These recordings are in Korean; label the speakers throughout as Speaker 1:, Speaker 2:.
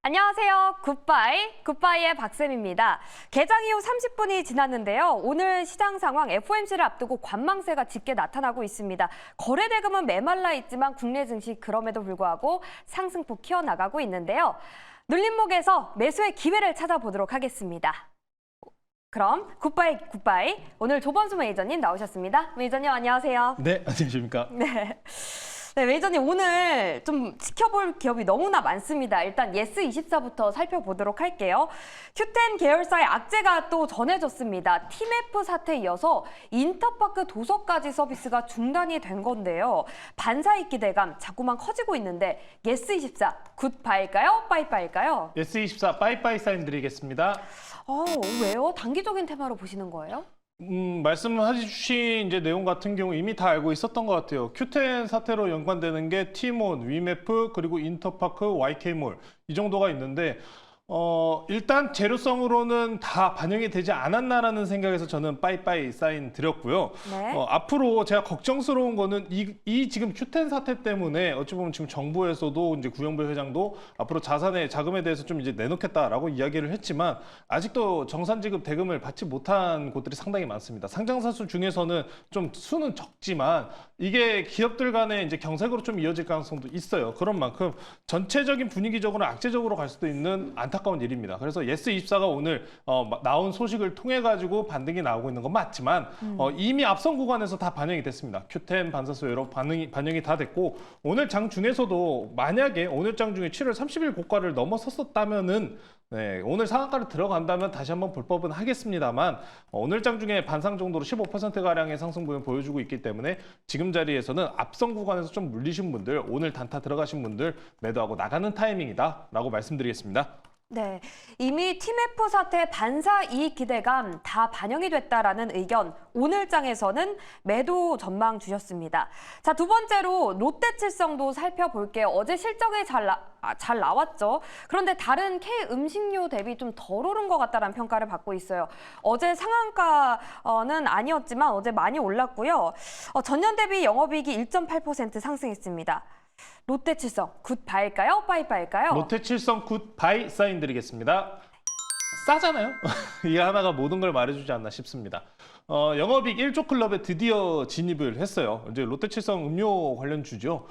Speaker 1: 안녕하세요. 굿바이의 박쌤입니다. 개장 이후 30분이 지났는데요. 오늘 시장 상황 FOMC를 앞두고 관망세가 짙게 나타나고 있습니다. 거래 대금은 메말라 있지만 국내 증시 그럼에도 불구하고 상승폭 키워나가고 있는데요. 눌림목에서 매수의 기회를 찾아보도록 하겠습니다. 그럼 굿바이 오늘 조범수 매니저님 나오셨습니다. 매니저님 안녕하세요.
Speaker 2: 네, 안녕하십니까.
Speaker 1: 네, 매니저님 오늘 좀 지켜볼 기업이 너무나 많습니다. 일단 예스24부터 살펴보도록 할게요. Q10 계열사의 악재가 또 전해졌습니다. 티맵프 사태에 이어서 인터파크 도서까지 서비스가 중단이 된 건데요. 반사익 기대감 자꾸만 커지고 있는데 예스24 굿바일까요? 빠이빠일까요?
Speaker 2: 예스24 빠이빠이 사인 드리겠습니다.
Speaker 1: 왜요? 단기적인 테마로 보시는 거예요?
Speaker 2: 말씀해 주신 이제 내용 같은 경우 이미 다 알고 있었던 것 같아요. Q10 사태로 연관되는 게 티몬, 위메프, 그리고 인터파크, YK몰 이 정도가 있는데 일단 재료성으로는 다 반영이 되지 않았나라는 생각에서 저는 빠이빠이 사인 드렸고요.
Speaker 1: 네.
Speaker 2: 앞으로 제가 걱정스러운 거는 이 지금 Q10 사태 때문에 어찌 보면 지금 정부에서도 이제 구영배 회장도 앞으로 자금에 대해서 좀 이제 내놓겠다라고 이야기를 했지만 아직도 정산 지급 대금을 받지 못한 곳들이 상당히 많습니다. 상장사수 중에서는 좀 수는 적지만 이게 기업들 간의 이제 경색으로 좀 이어질 가능성도 있어요. 그런 만큼 전체적인 분위기적으로 악재적으로 갈 수도 있는 안타까운 일입니다. 그래서 예스24가 오늘 나온 소식을 통해 가지고 반등이 나오고 있는 건 맞지만 이미 앞선 구간에서 다 반영이 됐습니다. Q10 반사수 여러 반영이 다 됐고 오늘 장 중에서도 만약에 오늘 장 중에 7월 30일 고가를 넘어섰었다면은 오늘 상한가를 들어간다면 다시 한번 볼 법은 하겠습니다만 오늘 장 중에 반상 정도로 15%가량의 상승분을 보여주고 있기 때문에 지금 자리에서는 앞선 구간에서 좀 물리신 분들, 오늘 단타 들어가신 분들 매도하고 나가는 타이밍이다라고 말씀드리겠습니다.
Speaker 1: 네, 이미 티맵프 사태 반사 이익 기대감 다 반영이 됐다라는 의견 오늘 장에서는 매도 전망 주셨습니다. 자, 두 번째로 롯데칠성도 살펴볼게요. 어제 실적이 잘 나왔죠. 그런데 다른 K 음식료 대비 좀 덜 오른 것 같다라는 평가를 받고 있어요. 어제 상한가는 아니었지만 어제 많이 올랐고요. 전년 대비 영업이익이 1.8% 상승했습니다. 롯데칠성 굿바일까요? 빠이빠일까요?
Speaker 2: 롯데칠성 굿바이 사인 드리겠습니다. 싸잖아요. 이 하나가 모든 걸 말해주지 않나 싶습니다. 영업이익 1조 클럽에 드디어 진입을 했어요. 이제 롯데칠성 음료 관련주죠.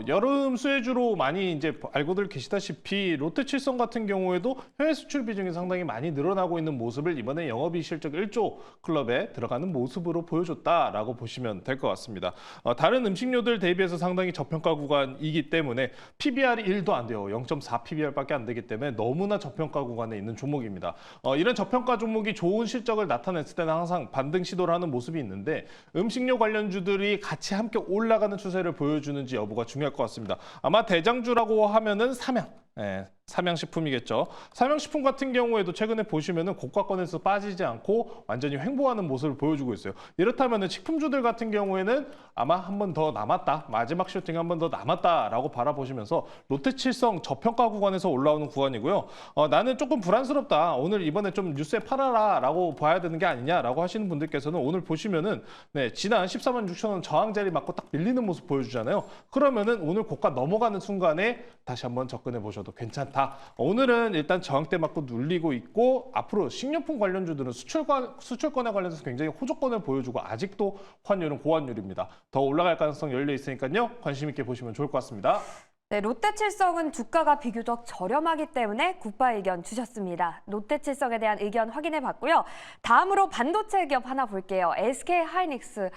Speaker 2: 여름 수혜주로 많이 이제 알고들 계시다시피 롯데칠성 같은 경우에도 해외 수출 비중이 상당히 많이 늘어나고 있는 모습을 이번에 영업이익 실적 1조 클럽에 들어가는 모습으로 보여줬다라고 보시면 될 것 같습니다. 다른 음식료들 대비해서 상당히 저평가 구간이기 때문에 PBR이 1도 안 돼요. 0.4 PBR밖에 안 되기 때문에 너무나 저평가 구간에 있는 종목입니다. 이런 저평가 종목이 좋은 실적을 나타냈을 때는 항상 반등 시도를 하는 모습이 있는데 음식료 관련주들이 같이 함께 올라가는 추세를 보여주는지 여부가 중요할 것 같습니다. 아마 대장주라고 하면은 삼양식품이겠죠. 삼양식품 같은 경우에도 최근에 보시면은 고가권에서 빠지지 않고 완전히 횡보하는 모습을 보여주고 있어요. 이렇다면은 식품주들 같은 경우에는 아마 한 번 더 남았다, 마지막 슈팅 한 번 더 남았다라고 바라보시면서 롯데칠성 저평가 구간에서 올라오는 구간이고요. 나는 조금 불안스럽다. 오늘 이번에 좀 뉴스에 팔아라라고 봐야 되는 게 아니냐라고 하시는 분들께서는 오늘 보시면은 지난 14만 6천 원 저항 자리 맞고 딱 밀리는 모습 보여주잖아요. 그러면은 오늘 고가 넘어가는 순간에 다시 한번 접근해 보셔도 괜찮다. 오늘은 일단 저항대 맞고 눌리고 있고 앞으로 식료품 관련주들은 수출권에 관련해서 굉장히 호조권을 보여주고 아직도 환율은 고환율입니다. 더 올라갈 가능성 열려 있으니까요. 관심 있게 보시면 좋을 것 같습니다.
Speaker 1: 네, 롯데칠성은 주가가 비교적 저렴하기 때문에 굿바이 의견 주셨습니다. 롯데칠성에 대한 의견 확인해 봤고요. 다음으로 반도체 기업 하나 볼게요. SK하이닉스.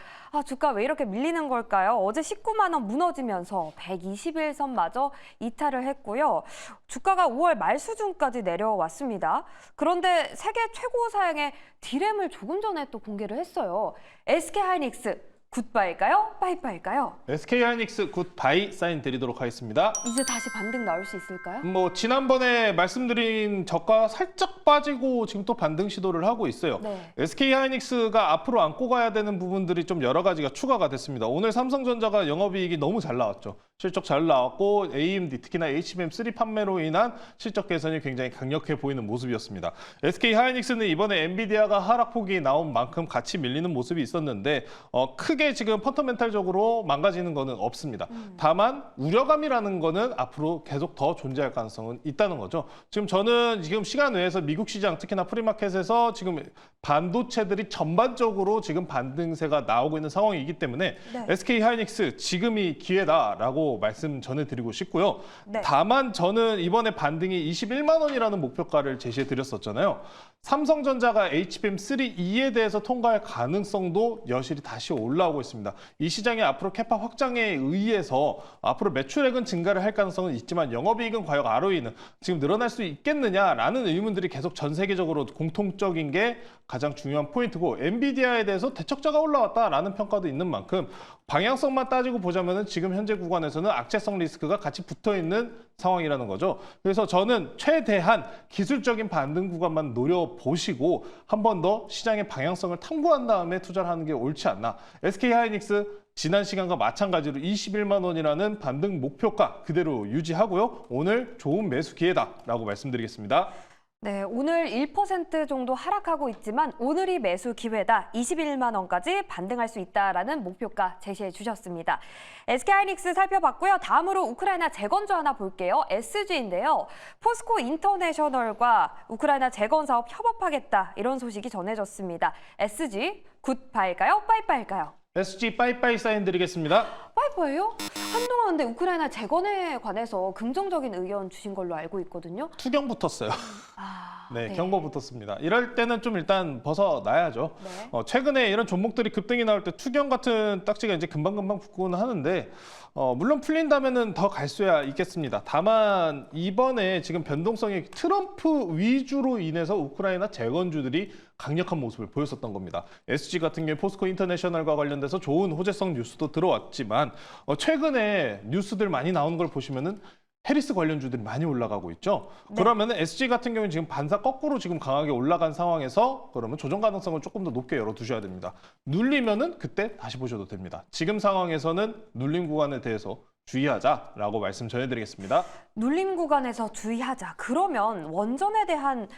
Speaker 1: 주가 왜 이렇게 밀리는 걸까요? 어제 19만 원 무너지면서 121선마저 이탈을 했고요. 주가가 5월 말 수준까지 내려왔습니다. 그런데 세계 최고 사양의 D램을 조금 전에 또 공개를 했어요. SK하이닉스. 굿바일까요? 빠이빠일까요?
Speaker 2: SK하이닉스 굿바이 사인 드리도록 하겠습니다.
Speaker 1: 이제 다시 반등 나올 수 있을까요?
Speaker 2: 지난번에 말씀드린 저가 살짝 빠지고 지금 또 반등 시도를 하고 있어요.
Speaker 1: 네.
Speaker 2: SK하이닉스가 앞으로 안고 가야 되는 부분들이 좀 여러 가지가 추가가 됐습니다. 오늘 삼성전자가 영업이익이 너무 잘 나왔죠. 실적 잘 나왔고 AMD 특히나 HBM3 판매로 인한 실적 개선이 굉장히 강력해 보이는 모습이었습니다. SK 하이닉스는 이번에 엔비디아가 하락폭이 나온 만큼 같이 밀리는 모습이 있었는데 크게 지금 펀더멘탈적으로 망가지는 거는 없습니다. 다만 우려감이라는 거는 앞으로 계속 더 존재할 가능성은 있다는 거죠. 지금 저는 지금 시간 외에서 미국 시장 특히나 프리마켓에서 지금 반도체들이 전반적으로 지금 반등세가 나오고 있는 상황이기 때문에
Speaker 1: 네.
Speaker 2: SK 하이닉스 지금이 기회다라고 말씀 전해드리고 싶고요.
Speaker 1: 네.
Speaker 2: 다만 저는 이번에 반등이 21만 원이라는 목표가를 제시해 드렸었잖아요. 삼성전자가 HBM3E에 대해서 통과할 가능성도 여실히 다시 올라오고 있습니다. 이 시장이 앞으로 캐파 확장에 의해서 앞으로 매출액은 증가를 할 가능성은 있지만 영업이익은 과연 ROE는 지금 늘어날 수 있겠느냐라는 의문들이 계속 전 세계적으로 공통적인 게 가장 중요한 포인트고 엔비디아에 대해서 대척자가 올라왔다라는 평가도 있는 만큼 방향성만 따지고 보자면 지금 현재 구간에서는 악재성 리스크가 같이 붙어 있는 상황이라는 거죠. 그래서 저는 최대한 기술적인 반등 구간만 노려보시고 한 번 더 시장의 방향성을 탐구한 다음에 투자를 하는 게 옳지 않나. SK 하이닉스 지난 시간과 마찬가지로 21만 원이라는 반등 목표가 그대로 유지하고요. 오늘 좋은 매수 기회다라고 말씀드리겠습니다.
Speaker 1: 네, 오늘 1% 정도 하락하고 있지만 오늘이 매수 기회다. 21만 원까지 반등할 수 있다라는 목표가 제시해 주셨습니다. SK하이닉스 살펴봤고요. 다음으로 우크라이나 재건조 하나 볼게요. SG인데요. 포스코 인터내셔널과 우크라이나 재건 사업 협업하겠다. 이런 소식이 전해졌습니다. SG 굿바일까요? 빠이빠일까요?
Speaker 2: SG 빠이빠이 사인 드리겠습니다.
Speaker 1: 빠이빠이요? 한동안 근데 우크라이나 재건에 관해서 긍정적인 의견 주신 걸로 알고 있거든요.
Speaker 2: 투경 붙었어요.
Speaker 1: 아,
Speaker 2: 네, 경고 붙었습니다. 이럴 때는 좀 일단 벗어나야죠.
Speaker 1: 네.
Speaker 2: 최근에 이런 종목들이 급등이 나올 때 투경 같은 딱지가 이제 금방금방 붙고는 하는데 물론 풀린다면은 더 갈 수야 있겠습니다. 다만 이번에 지금 변동성이 트럼프 위주로 인해서 우크라이나 재건주들이 강력한 모습을 보였었던 겁니다. SG 같은 경우에 포스코 인터내셔널과 관련돼서 좋은 호재성 뉴스도 들어왔지만 최근에 뉴스들 많이 나오는 걸 보시면은 해리스 관련주들이 많이 올라가고 있죠.
Speaker 1: 네.
Speaker 2: 그러면은 SG 같은 경우는 지금 반사 거꾸로 지금 강하게 올라간 상황에서 그러면 조정 가능성을 조금 더 높게 열어두셔야 됩니다. 눌리면은 그때 다시 보셔도 됩니다. 지금 상황에서는 눌림 구간에 대해서 주의하자라고 말씀 전해드리겠습니다.
Speaker 1: 눌림 구간에서 주의하자. 그러면 원전에 대한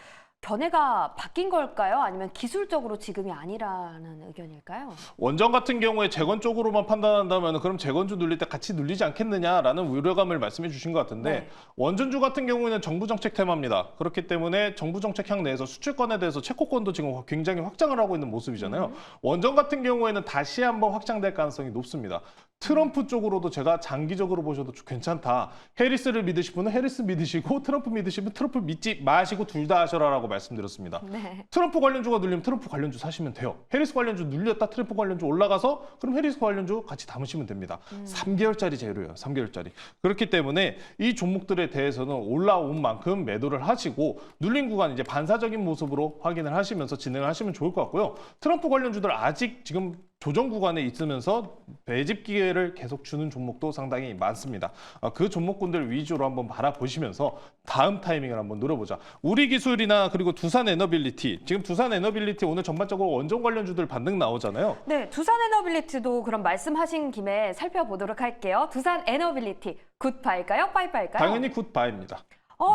Speaker 1: 견해가 바뀐 걸까요? 아니면 기술적으로 지금이 아니라는 의견일까요?
Speaker 2: 원전 같은 경우에 재건 쪽으로만 판단한다면 그럼 재건주 눌릴 때 같이 눌리지 않겠느냐라는 우려감을 말씀해 주신 것 같은데
Speaker 1: 네.
Speaker 2: 원전주 같은 경우에는 정부 정책 테마입니다. 그렇기 때문에 정부 정책 향 내에서 수출권에 대해서 채권도 지금 굉장히 확장을 하고 있는 모습이잖아요. 원전 같은 경우에는 다시 한번 확장될 가능성이 높습니다. 트럼프 쪽으로도 제가 장기적으로 보셔도 괜찮다. 해리스를 믿으실 분은 해리스 믿으시고 트럼프 믿으시면 트럼프 믿지 마시고 둘 다 하셔라라고 말씀드렸습니다.
Speaker 1: 네.
Speaker 2: 트럼프 관련주가 눌리면 트럼프 관련주 사시면 돼요. 해리스 관련주 눌렸다 트럼프 관련주 올라가서 그럼 해리스 관련주 같이 담으시면 됩니다. 3개월짜리 재료예요. 3개월짜리. 그렇기 때문에 이 종목들에 대해서는 올라온 만큼 매도를 하시고 눌린 구간 이제 반사적인 모습으로 확인을 하시면서 진행을 하시면 좋을 것 같고요. 트럼프 관련주들 아직 지금 조정 구간에 있으면서 매집 기회를 계속 주는 종목도 상당히 많습니다. 그 종목군들 위주로 한번 바라보시면서 다음 타이밍을 한번 노려보자. 우리기술이나 그리고 두산에너빌리티. 지금 두산에너빌리티 오늘 전반적으로 원전 관련주들 반등 나오잖아요.
Speaker 1: 네, 두산에너빌리티도 그럼 말씀하신 김에 살펴보도록 할게요. 두산에너빌리티 굿바일까요? 빠이빠일까요?
Speaker 2: 당연히 굿바입니다.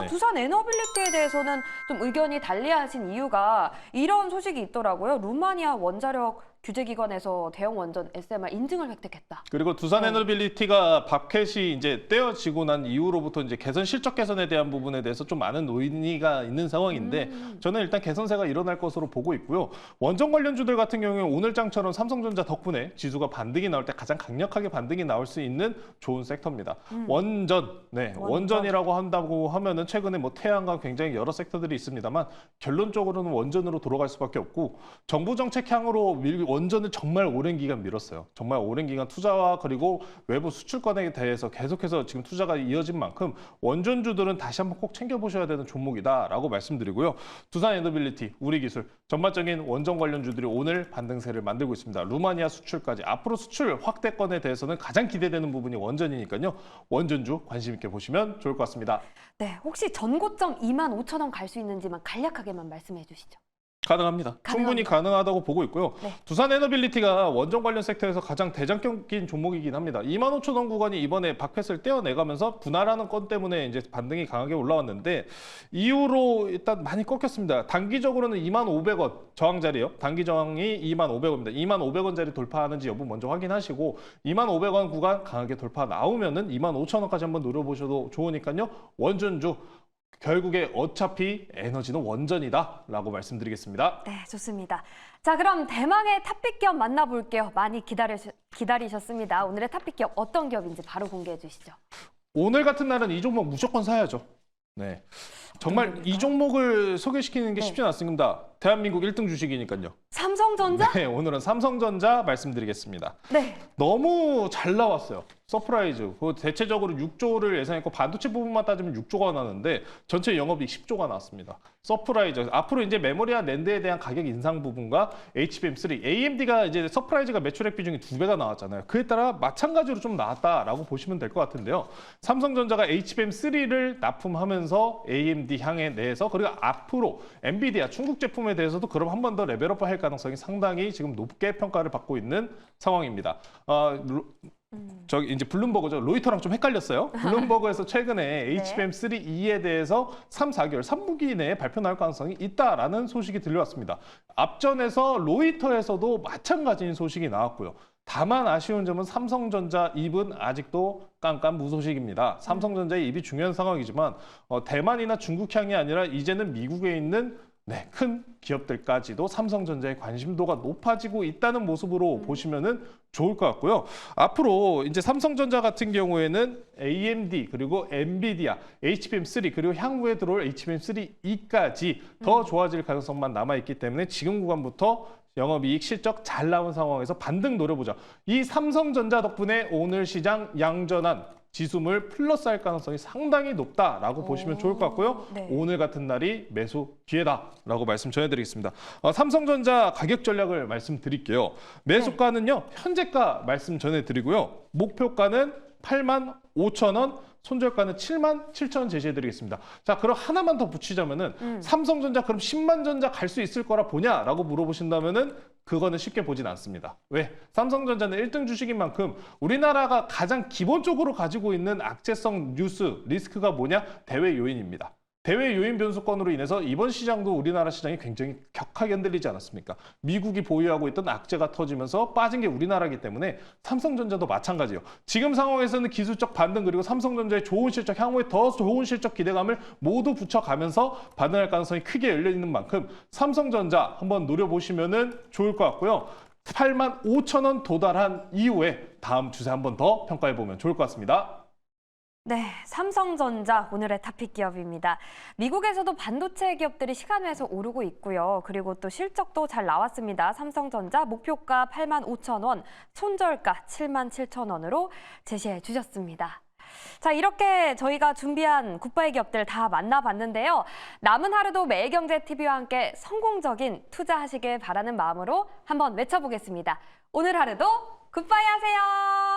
Speaker 2: 네.
Speaker 1: 두산에너빌리티에 대해서는 좀 의견이 달리하신 이유가 이런 소식이 있더라고요. 루마니아 원자력 규제기관에서 대형 원전 SMR 인증을 획득했다.
Speaker 2: 그리고 두산에너빌리티가 밥캣이 이제 떼어지고 난 이후로부터 이제 개선 실적 개선에 대한 부분에 대해서 좀 많은 논의가 있는 상황인데 저는 일단 개선세가 일어날 것으로 보고 있고요. 원전 관련주들 같은 경우에 오늘장처럼 삼성전자 덕분에 지수가 반등이 나올 때 가장 강력하게 반등이 나올 수 있는 좋은 섹터입니다. 원전, 네, 원전이라고 한다고 하면은 최근에 뭐 태양과 굉장히 여러 섹터들이 있습니다만 결론적으로는 원전으로 돌아갈 수밖에 없고 정부 정책 향으로 원전을 정말 오랜 기간 밀었어요. 정말 오랜 기간 투자와 그리고 외부 수출권에 대해서 계속해서 지금 투자가 이어진 만큼 원전주들은 다시 한번 꼭 챙겨보셔야 되는 종목이다라고 말씀드리고요. 두산에너빌리티, 우리기술, 전반적인 원전 관련주들이 오늘 반등세를 만들고 있습니다. 루마니아 수출까지 앞으로 수출 확대권에 대해서는 가장 기대되는 부분이 원전이니까요. 원전주 관심 있게 보시면 좋을 것 같습니다.
Speaker 1: 네, 혹시 전고점 25,000원 갈 수 있는지만 간략하게만 말씀해 주시죠.
Speaker 2: 가능합니다. 충분히 가능하다고 보고 있고요.
Speaker 1: 네.
Speaker 2: 두산 에너빌리티가 원전 관련 섹터에서 가장 대장격인 종목이긴 합니다. 25,000원 구간이 이번에 박팻을 떼어내가면서 분할하는 건 때문에 이제 반등이 강하게 올라왔는데 이후로 일단 많이 꺾였습니다. 단기적으로는 25,500원 저항 자리요. 단기 저항이 25,500원입니다. 25,500원짜리 돌파하는지 여부 먼저 확인하시고 25,000원 구간 강하게 돌파 나오면은 25,000원까지 한번 노려보셔도 좋으니까요. 원전주 결국에 어차피 에너지는 원전이다라고 말씀드리겠습니다.
Speaker 1: 네, 좋습니다. 자, 그럼 대망의 탑픽 기업 만나볼게요. 많이 기다리셨습니다. 오늘의 탑픽 기업 어떤 기업인지 바로 공개해 주시죠.
Speaker 2: 오늘 같은 날은 이 종목 무조건 사야죠. 네, 정말 이 종목을 소개시키는 게 쉽지 않습니다. 대한민국 1등 주식이니까요.
Speaker 1: 삼성전자?
Speaker 2: 네, 오늘은 삼성전자 말씀드리겠습니다.
Speaker 1: 네.
Speaker 2: 너무 잘 나왔어요. 서프라이즈. 대체적으로 6조를 예상했고 반도체 부분만 따지면 6조가 나왔는데 전체 영업이익 10조가 나왔습니다. 서프라이즈. 앞으로 이제 메모리와 낸드에 대한 가격 인상 부분과 HBM3, AMD가 이제 서프라이즈가 매출액 비중이 2배가 나왔잖아요. 그에 따라 마찬가지로 좀 나왔다라고 보시면 될 것 같은데요. 삼성전자가 HBM3를 납품하면서 AMD 향해 내서 그리고 앞으로 엔비디아 중국 제품에 대해서도 그럼 한 번 더 레벨업 할 가능성이 상당히 지금 높게 평가를 받고 있는 상황입니다. 저기 이제 블룸버그죠. 로이터랑 좀 헷갈렸어요. 블룸버그에서 최근에 HBM3E에 대해서 3, 4개월, 3분기 내에 발표 나올 가능성이 있다라는 소식이 들려왔습니다. 앞전에서 로이터에서도 마찬가지인 소식이 나왔고요. 다만 아쉬운 점은 삼성전자 입은 아직도 깜깜 무소식입니다. 삼성전자의 입이 중요한 상황이지만 대만이나 중국향이 아니라 이제는 미국에 있는 큰 기업들까지도 삼성전자의 관심도가 높아지고 있다는 모습으로 보시면은 좋을 것 같고요. 앞으로 이제 삼성전자 같은 경우에는 AMD 그리고 엔비디아, HBM3 그리고 향후에 들어올 HBM3E까지 더 좋아질 가능성만 남아있기 때문에 지금 구간부터 영업이익 실적 잘 나온 상황에서 반등 노려보자. 이 삼성전자 덕분에 오늘 시장 양전한 지수물 플러스할 가능성이 상당히 높다라고 보시면 좋을 것 같고요.
Speaker 1: 네.
Speaker 2: 오늘 같은 날이 매수 기회다라고 말씀 전해드리겠습니다. 삼성전자 가격 전략을 말씀드릴게요. 매수가는요. 현재가 말씀 전해드리고요. 목표가는 85,000원, 손절가는 77,000원 제시해드리겠습니다. 자, 그럼 하나만 더 붙이자면은 삼성전자 그럼 10만 전자 갈 수 있을 거라 보냐라고 물어보신다면은 그거는 쉽게 보진 않습니다. 왜? 삼성전자는 1등 주식인 만큼 우리나라가 가장 기본적으로 가지고 있는 악재성 뉴스, 리스크가 뭐냐? 대외 요인입니다. 대외 요인 변수권으로 인해서 이번 시장도 우리나라 시장이 굉장히 격하게 흔들리지 않았습니까? 미국이 보유하고 있던 악재가 터지면서 빠진 게 우리나라이기 때문에 삼성전자도 마찬가지예요. 지금 상황에서는 기술적 반등 그리고 삼성전자의 좋은 실적, 향후에 더 좋은 실적 기대감을 모두 붙여가면서 반등할 가능성이 크게 열려있는 만큼 삼성전자 한번 노려보시면 좋을 것 같고요. 85,000원 도달한 이후에 다음 주세 한번 더 평가해보면 좋을 것 같습니다.
Speaker 1: 네, 삼성전자 오늘의 탑픽 기업입니다. 미국에서도 반도체 기업들이 시간외에서 오르고 있고요. 그리고 또 실적도 잘 나왔습니다. 삼성전자 목표가 85,000원, 손절가 77,000원으로 제시해 주셨습니다. 자, 이렇게 저희가 준비한 굿바이 기업들 다 만나봤는데요. 남은 하루도 매일경제TV와 함께 성공적인 투자하시길 바라는 마음으로 한번 외쳐보겠습니다. 오늘 하루도 굿바이 하세요.